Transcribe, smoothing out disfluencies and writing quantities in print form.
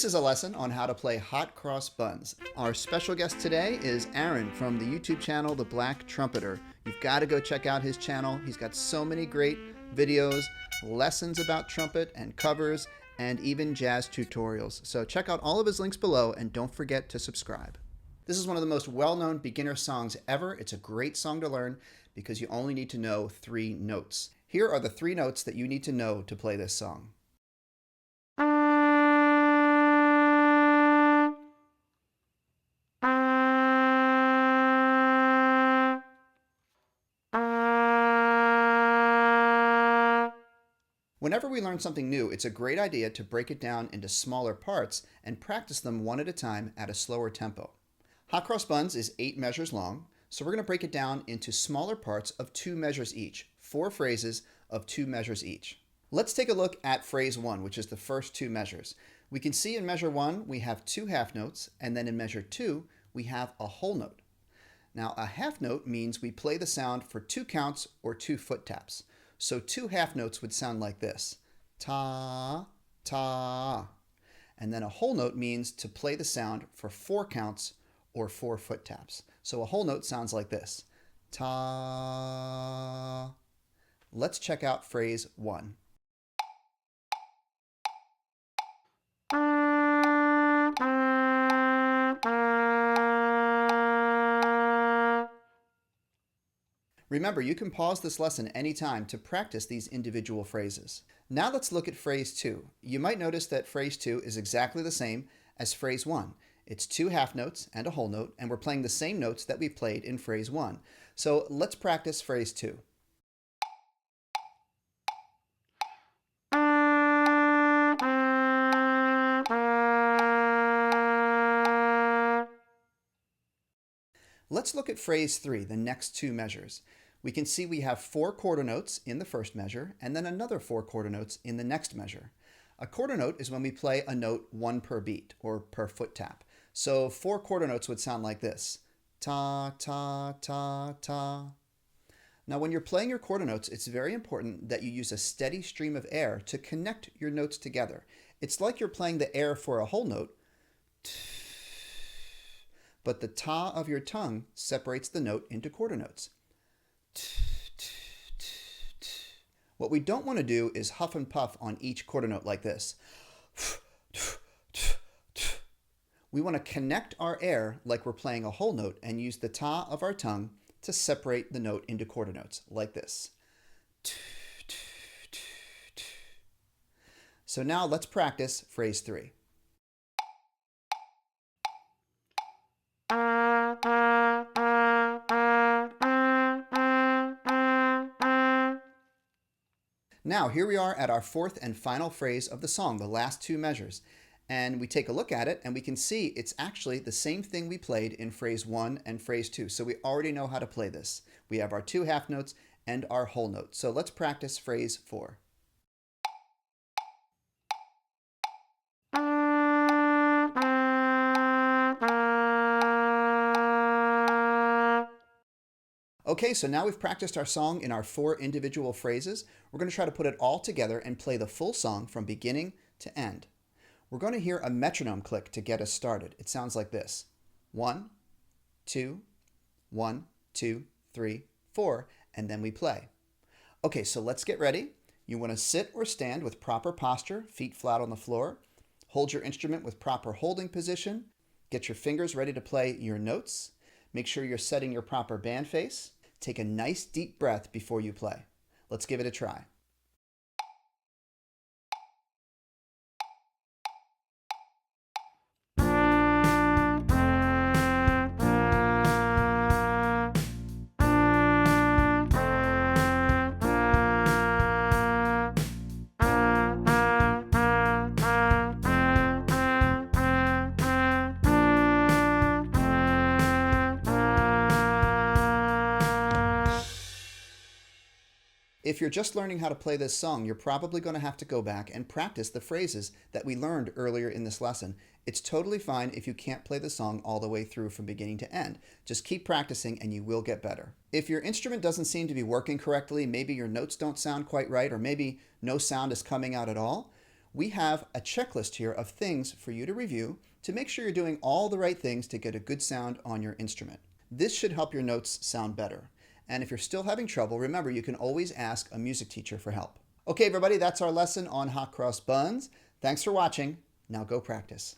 This is a lesson on how to play hot cross buns. Our special guest today is Aaron from the YouTube channel The Black Trumpeter. You've got to go check out his channel. He's got so many great videos, lessons about trumpet and covers, and even jazz tutorials. So check out all of his links below and don't forget to subscribe. This is one of the most well-known beginner songs ever. It's a great song to learn because you only need to know 3 notes. Here are the 3 notes that you need to know to play this song. Whenever we learn something new, it's a great idea to break it down into smaller parts and practice them one at a time at a slower tempo. Hot cross buns is 8 measures long, so we're going to break it down into smaller parts of 2 measures each, 4 phrases of 2 measures each. Let's take a look at phrase 1, which is the first 2 measures. We can see in measure 1 we have 2 half notes, and then in measure 2 we have a whole note. Now a half note means we play the sound for 2 counts or 2 foot taps. So 2 half notes would sound like this, ta, ta. And then a whole note means to play the sound for 4 counts or 4 foot taps. So a whole note sounds like this, ta. Let's check out phrase 1. Remember, you can pause this lesson anytime to practice these individual phrases. Now let's look at phrase 2. You might notice that phrase 2 is exactly the same as phrase 1. It's 2 half notes and a whole note, and we're playing the same notes that we played in phrase 1. So let's practice phrase 2. Let's look at phrase 3, the next 2 measures. We can see we have 4 quarter notes in the first measure and then another 4 quarter notes in the next measure. A quarter note is when we play a note 1 per beat or per foot tap. So 4 quarter notes would sound like this, ta, ta, ta, ta. Now when you're playing your quarter notes, it's very important that you use a steady stream of air to connect your notes together. It's like you're playing the air for a whole note, but the ta of your tongue separates the note into quarter notes. What we don't want to do is huff and puff on each quarter note like this. We want to connect our air like we're playing a whole note and use the ta of our tongue to separate the note into quarter notes like this. So now let's practice phrase 3. Now, here we are at our 4th and final phrase of the song, the last 2 measures. And we take a look at it and we can see it's actually the same thing we played in phrase 1 and phrase 2. So we already know how to play this. We have our 2 half notes and our whole note. So let's practice phrase 4. Okay, so now we've practiced our song in our 4 individual phrases. We're going to try to put it all together and play the full song from beginning to end. We're going to hear a metronome click to get us started. It sounds like this. 1, 2, 1, 2, 3, 4, and then we play. Okay, so let's get ready. You want to sit or stand with proper posture, feet flat on the floor. Hold your instrument with proper holding position. Get your fingers ready to play your notes. Make sure you're setting your proper band face. Take a nice deep breath before you play. Let's give it a try. If you're just learning how to play this song, you're probably going to have to go back and practice the phrases that we learned earlier in this lesson. It's totally fine if you can't play the song all the way through from beginning to end. Just keep practicing and you will get better. If your instrument doesn't seem to be working correctly, maybe your notes don't sound quite right, or maybe no sound is coming out at all, We have a checklist here of things for you to review to make sure you're doing all the right things to get a good sound on your instrument. This should help your notes sound better. And if you're still having trouble, remember you can always ask a music teacher for help. Okay, everybody, that's our lesson on hot cross buns. Thanks for watching. Now go practice.